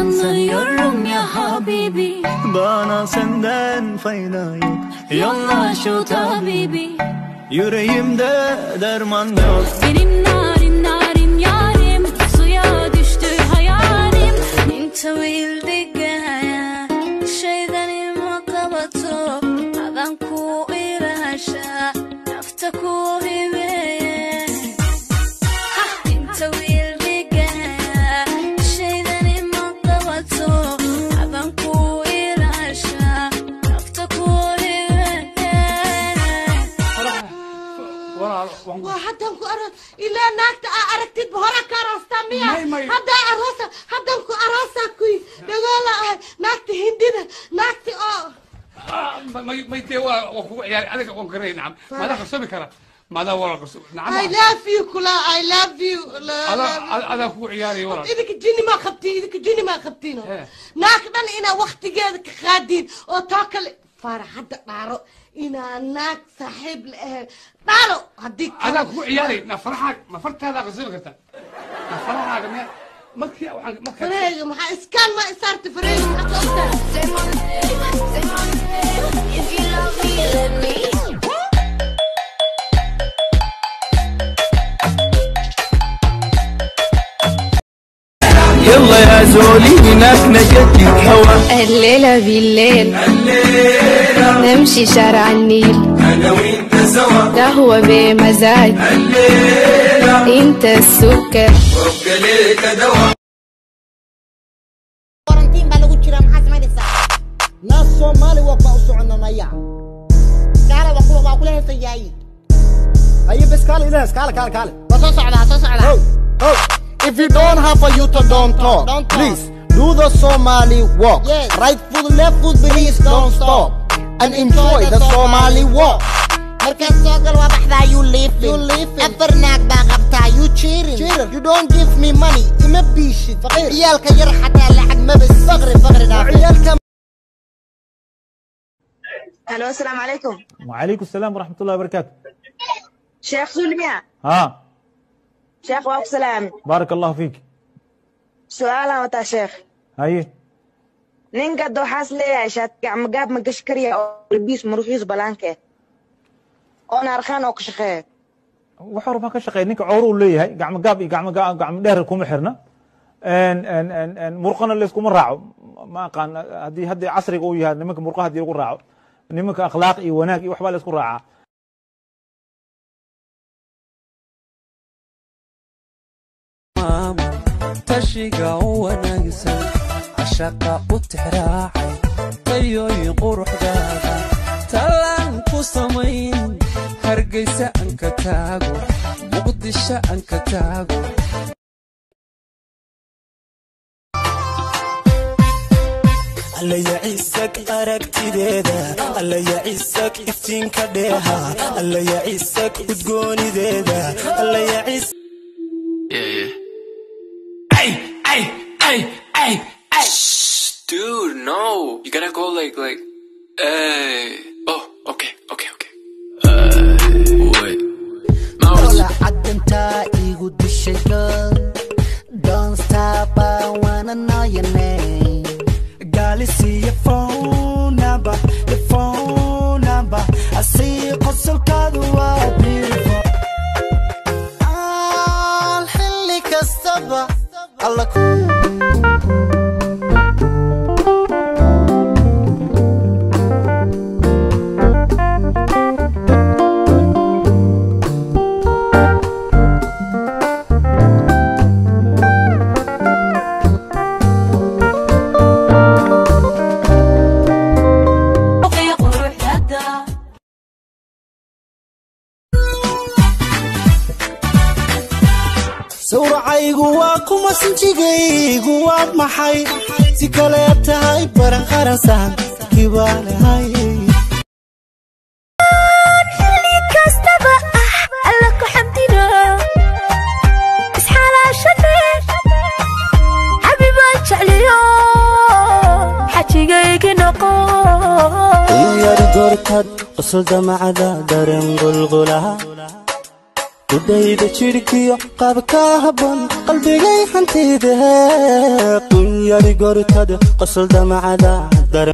anlıyorum ya Habibi. Bana senden fayda yok, yolla şu tabibi. Yüreğimde derman yok. Benim narin narin yarim, suya düştü hayalim. Inta wildigaya shaydanim waqabato, adan ku irasha nafta ku hibeeye. Inta wildigaya shaydanim waqabato, adan ku irasha nafta ku وحدهم أرد إلا ناكت أركتد بهرك أراستا ميا هدا أراسا هدهم أراسا كوي دغالا ناكت هندنا ناكت ما يتوا يعني أنا أقول نعم ماذا قصبي كرا ماذا ورا قصب نعم I love you كلا I love you هذا هو عياري ورا إذا جيني ما خبتي إذا جيني ما خبتينه ناكتن إنا وقت جادك خادين أو تاكل فرح حتى نارو إنا ناك صاحب نارو هديك هذا هو عياري نفرحك ما فرت هذا قصبي كرتا نفرحك ما كي أو حاجة ما كي فريق ما إسكان ما صارت فريق يلا يا زولي هناك نجدي هوا. الليلة بالليل نمشي شارع النيل أنا وأنت سوا، قهوة بمزاج الليلة انت السكر وبقليك دوا. قرنتين بلغو جرا maxaa samaynaysaa naas Soomaali waa baa u soconanaya gaala waa kuwa kula heesayay ay bas kaale ilaas kaale soo socda if you don't have a youth don't talk please do the Somali walk right foot left foot please don't stop and enjoy the Somali walk markaad soo gal waa baxdaa you leave afarnaag baa qabtaa you cheering you don't give me money ima biishid faqir ciyaalka yar xataa lacag ma bas faqri ciyaalka. الو السلام عليكم. وعليكم السلام ورحمة الله وبركاته. شيخ سلمية. ها. شيخ وعليكم السلام. بارك الله فيك. سؤال متى شيخ؟ هاي. نينكا دو حاس ليه شات قام قاب مقشكريا او البيس مروخيس بلانكه. انا ارخان او كشخه. وحور ما كشخه نينكا عورو ليهي قام قام دهر كوم خيرنا. ان مرقنا اللي اسكو راعو ما قان هدي عصري او يها نمك مرقه هدي لو راعو نمك اخلاق اي وناك اي وحبا لا اسكو راعا tashiga oo wanaagsan ashaqa u tixraacay tayoyin quruxdaada talaan ku samayn hargeysa aan ka taago muqdisho aan ka taago alla yaciisag aragtideeda alla yaciisag iftiinka dheeha alla yaciisag udgoonideeda alla yaciis Hey, shh, dude, no. You gotta go like, oh, okay. Wait. Don't stop, I wanna know your name. Girl, see your phone number, I see you call cadu beautiful. Al-Hilli kastaba, Allah. sawracaygu waa kuma sinjigaygu waa maxay si kale tahay baran qaransan kibaanahay xilli kastaba alla ku xamdino isxalaashade xabibaan jecliyo xajigaygi noqo yar doortad qosol damacada dareen qulqulaha kudayda jirkiyo qaabka habboon qalbigay hantideed qunyari gortada qosol damacada dar